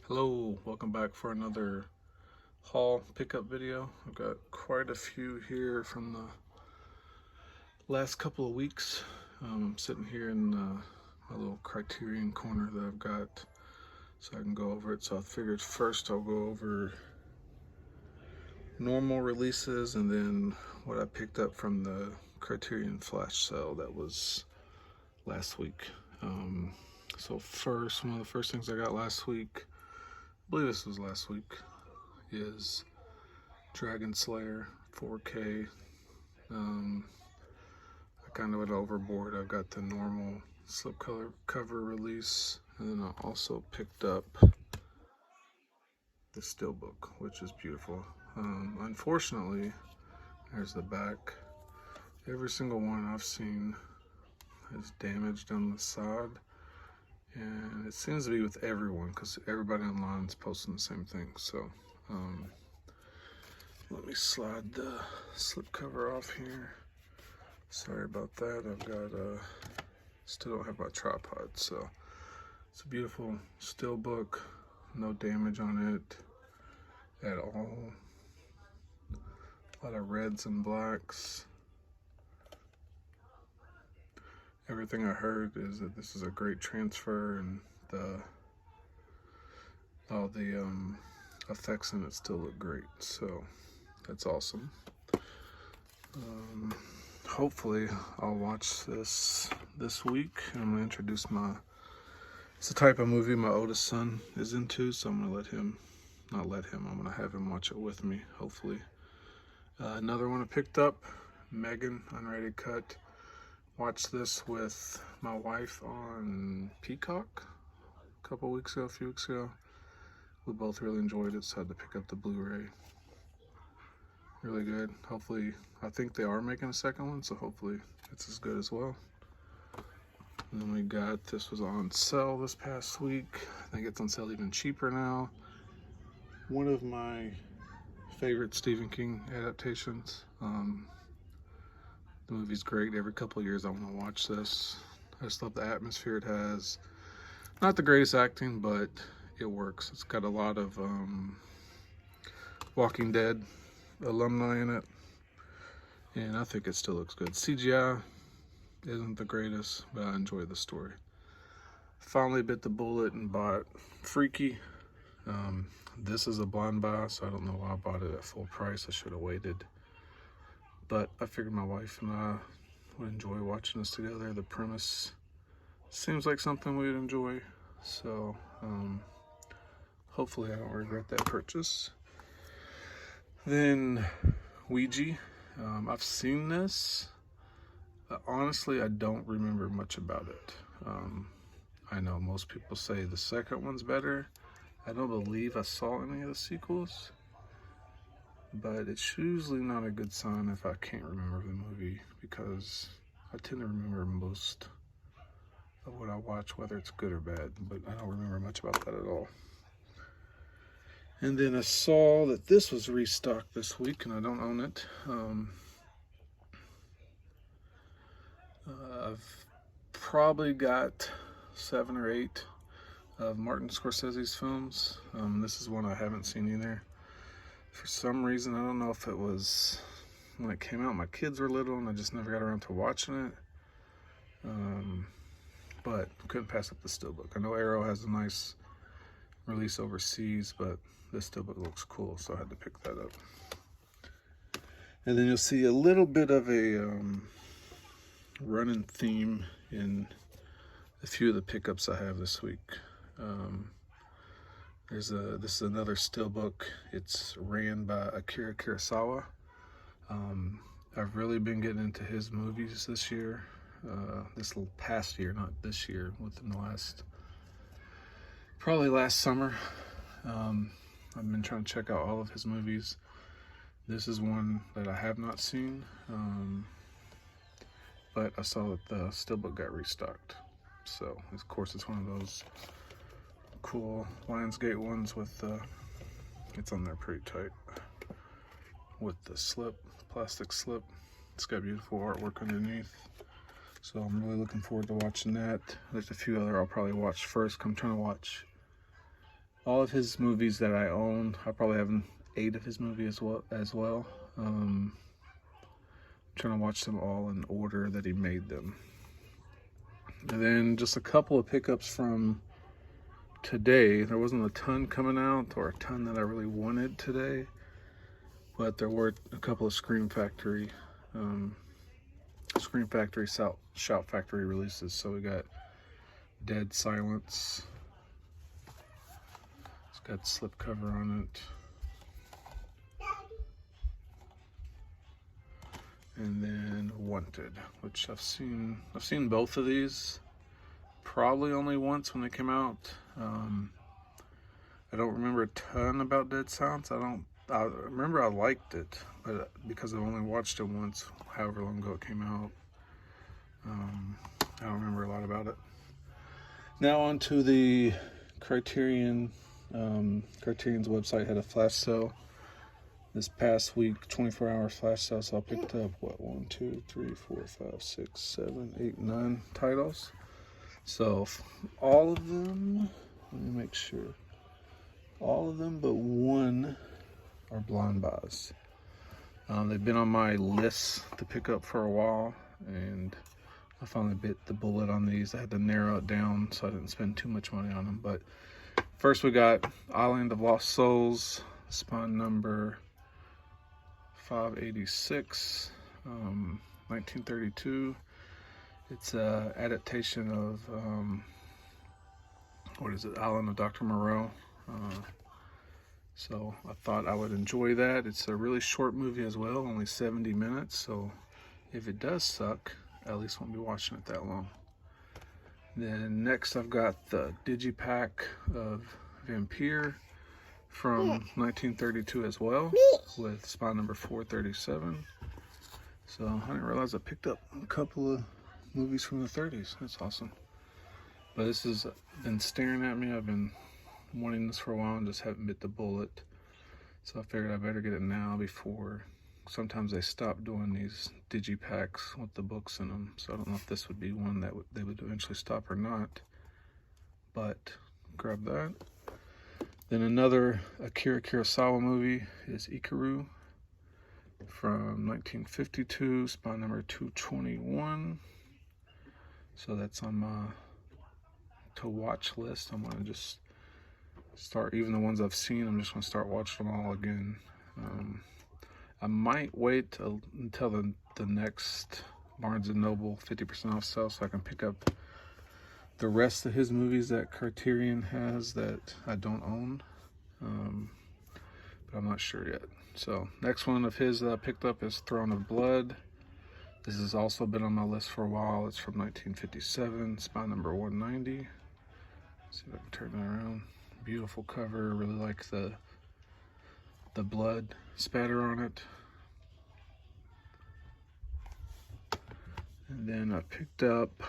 Hello, welcome back for another haul pickup video. I've got quite a few here from the last couple of weeks. I'm sitting here in my little Criterion corner that I've got so I can go over it. So I figured first I'll go over normal releases and then what I picked up from the Criterion flash sale that was last week. So first, one of the first things I got last week, I believe this was last week, is Dragon Slayer 4K. I kind of went overboard. I've got the normal slipcover release, and then I also picked up the Steelbook, which is beautiful. Unfortunately, there's the back. Every single one I've seen is damaged on the side, and it seems to be with everyone because everybody online is posting the same thing. So let me slide the slipcover off here. Sorry about that. I've got still don't have my tripod, so it's a beautiful Steelbook, no damage on it at all. A lot of reds and blacks. Everything I heard is that this is a great transfer, and all the effects in it still look great, so that's awesome. Hopefully I'll watch this week. I'm gonna introduce it's the type of movie my oldest son is into, so I'm gonna I'm gonna have him watch it with me, hopefully. Another one I picked up, Megan Unready cut. Watched this with my wife on Peacock a few weeks ago. We both really enjoyed it, so I had to pick up the Blu-ray. Really good. Hopefully, I think they are making a second one, so hopefully it's as good as well. And then we got, this was on sale this past week. I think it's on sale even cheaper now. One of my favorite Stephen King adaptations. The movie's great. Every couple of years I want to watch this. I just love the atmosphere it has. Not the greatest acting, but it works. It's got a lot of Walking Dead alumni in it, and I think it still looks good. CGI isn't the greatest, but I enjoy the story. Finally bit the bullet and bought Freaky. This is a blind buy, so I don't know why I bought it at full price. I should have waited. But I figured my wife and I would enjoy watching this together. The premise seems like something we'd enjoy, so hopefully I don't regret that purchase. Then Ouija. I've seen this. Honestly, I don't remember much about it. I know most people say the second one's better. I don't believe I saw any of the sequels, but it's usually not a good sign if I can't remember the movie, because I tend to remember most of what I watch, whether it's good or bad, but I don't remember much about that at all. And then I saw that this was restocked this week, and I don't own it. I've probably got 7 or 8 of Martin Scorsese's films. This is one I haven't seen either. For some reason, I don't know if it was when it came out, my kids were little and I just never got around to watching it. But couldn't pass up the Steelbook. I know Arrow has a nice release overseas, but this Steelbook looks cool, so I had to pick that up. And then you'll see a little bit of a running theme in a few of the pickups I have this week. This is another Steelbook. It's ran by Akira Kurosawa. I've really been getting into his movies this year. This past year, not this year, within the probably last summer. I've been trying to check out all of his movies. This is one that I have not seen, but I saw that the Steelbook got restocked. So, of course, it's one of those cool Lionsgate ones with it's on there pretty tight with the plastic slip. It's got beautiful artwork underneath. So I'm really looking forward to watching that. There's a few other I'll probably watch first. I'm trying to watch all of his movies that I own. I probably have 8 of his movies as well. I'm trying to watch them all in order that he made them. And then just a couple of pickups from today. There wasn't a ton coming out, or a ton that I really wanted today, but there were a couple of Scream Factory Shout Factory releases. So we got Dead Silence. It's got slipcover on it. And then Wanted, which I've seen both of these probably only once when they came out. I don't remember a ton about Dead Silence. I remember I liked it, but because I've only watched it once, however long ago it came out, I don't remember a lot about it. Now on to the Criterion. Criterion's website had a flash sale this past week, 24-hour flash sale. So I picked up, 1, 2, 3, 4, 5, 6, 7, 8, 9 titles. So all of them, let me make sure, all of them but one are blind buys. They've been on my list to pick up for a while, and I finally bit the bullet on these. I had to narrow it down so I didn't spend too much money on them. But first we got Island of Lost Souls, spine number 586, 1932. It's an adaptation of, Island of Dr. Moreau. So I thought I would enjoy that. It's a really short movie as well, only 70 minutes. So if it does suck, I at least won't be watching it that long. Then next I've got the Digipack of Vampire from 1932 as well, with spine number 437. So I didn't realize I picked up a couple of movies from the 30s. That's awesome. But this has been staring at me. I've been wanting this for a while and just haven't bit the bullet. So I figured I better get it now before sometimes they stop doing these digipacks with the books in them. So I don't know if this would be one that they would eventually stop or not. But grab that. Then another Akira Kurosawa movie is Ikaru from 1952, spine number 221. So that's on my to watch list. I'm gonna just start, even the ones I've seen, I'm just gonna start watching them all again. I might wait until the next Barnes & Noble 50% off sale so I can pick up the rest of his movies that Criterion has that I don't own. But I'm not sure yet. So next one of his that I picked up is Throne of Blood. This has also been on my list for a while. It's from 1957, spine number 190. Let's see if I can turn that around. Beautiful cover. Really like the blood spatter on it. And then I picked up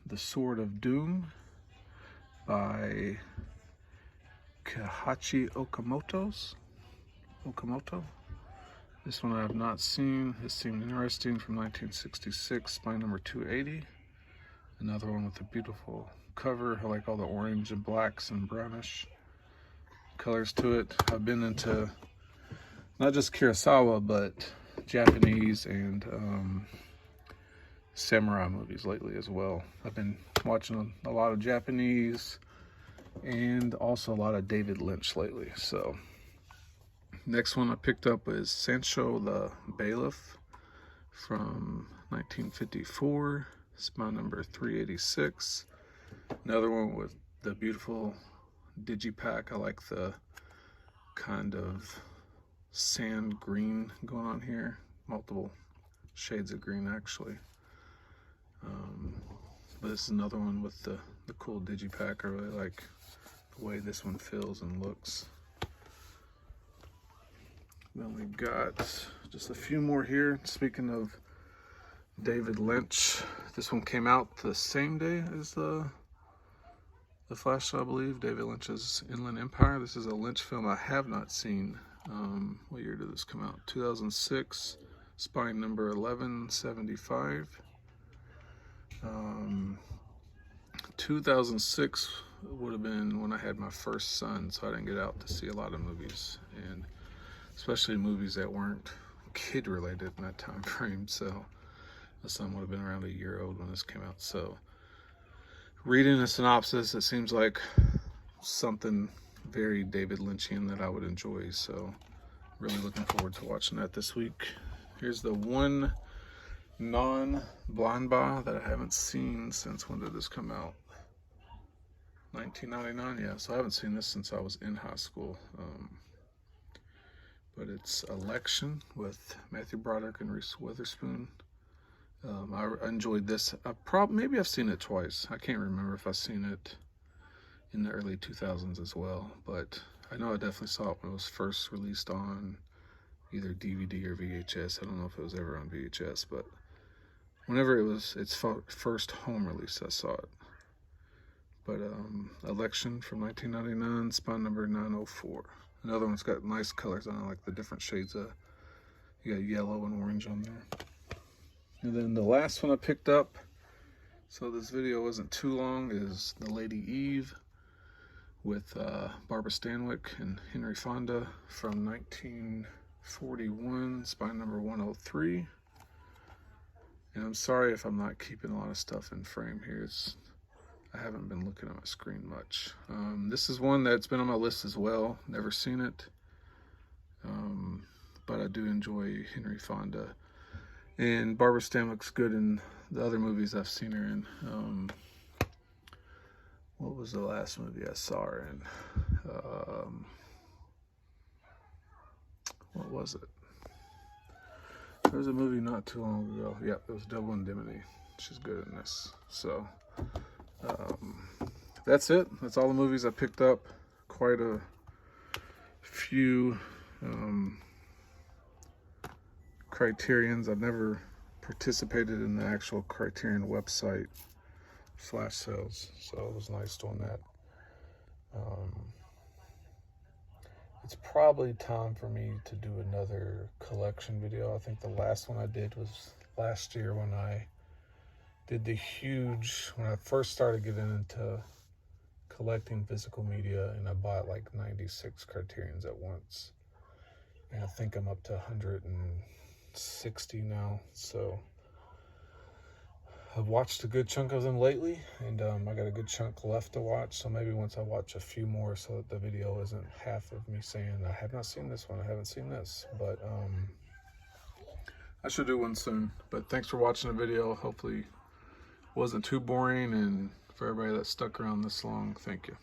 The Sword of Doom by Kahachi Okamoto. This one I have not seen. This seemed interesting, from 1966, spine number 280. Another one with a beautiful cover. I like all the orange and blacks and brownish colors to it. I've been into not just Kurosawa, but Japanese and samurai movies lately as well. I've been watching a lot of Japanese and also a lot of David Lynch lately. So next one I picked up is Sancho the Bailiff from 1954, spine number 386. Another one with the beautiful digipack. I like the kind of sand green going on here, multiple shades of green actually. But this is another one with the cool digipack. I really like the way this one feels and looks. Then we got just a few more here. Speaking of David Lynch, this one came out the same day as the Flash, I believe. David Lynch's Inland Empire. This is a Lynch film I have not seen. What year did this come out? 2006, spine number 1175. 2006 would have been when I had my first son, so I didn't get out to see a lot of movies, and especially movies that weren't kid related in that time frame. So my son would have been around a year old when this came out. So reading the synopsis, it seems like something very David Lynchian that I would enjoy. So really looking forward to watching that this week. Here's the one non-blind buy that I haven't seen since, when did this come out? 1999, yeah. So I haven't seen this since I was in high school. But it's Election with Matthew Broderick and Reese Witherspoon. I enjoyed this. Maybe I've seen it twice. I can't remember if I've seen it in the early 2000s as well, but I know I definitely saw it when it was first released on either DVD or VHS. I don't know if it was ever on VHS, but whenever it was its first home release, I saw it. But Election from 1999, spine number 904. Another one's got nice colors on it, like the different shades of, you got yellow and orange on there. And then the last one I picked up, so this video wasn't too long, is The Lady Eve with Barbara Stanwyck and Henry Fonda from 1941, spine number 103. And I'm sorry if I'm not keeping a lot of stuff in frame here. I haven't been looking at my screen much. This is one that's been on my list as well. Never seen it. But I do enjoy Henry Fonda. And Barbara Stanwyck's good in the other movies I've seen her in. What was the last movie I saw her in? What was it? There was a movie not too long ago. Yeah, it was Double Indemnity. She's good in this. So that's it. That's all the movies I picked up. Quite a few Criterions. I've never participated in the actual Criterion website flash sales, so it was nice doing that. It's probably time for me to do another collection video. I think the last one I did was last year when I did when I first started getting into collecting physical media, and I bought like 96 Criterions at once. And I think I'm up to 160 now. So I've watched a good chunk of them lately, and I got a good chunk left to watch. So maybe once I watch a few more, so that the video isn't half of me saying I have not seen this one, I haven't seen this. But I should do one soon. But thanks for watching the video. Hopefully it wasn't too boring, and for everybody that stuck around this long, thank you.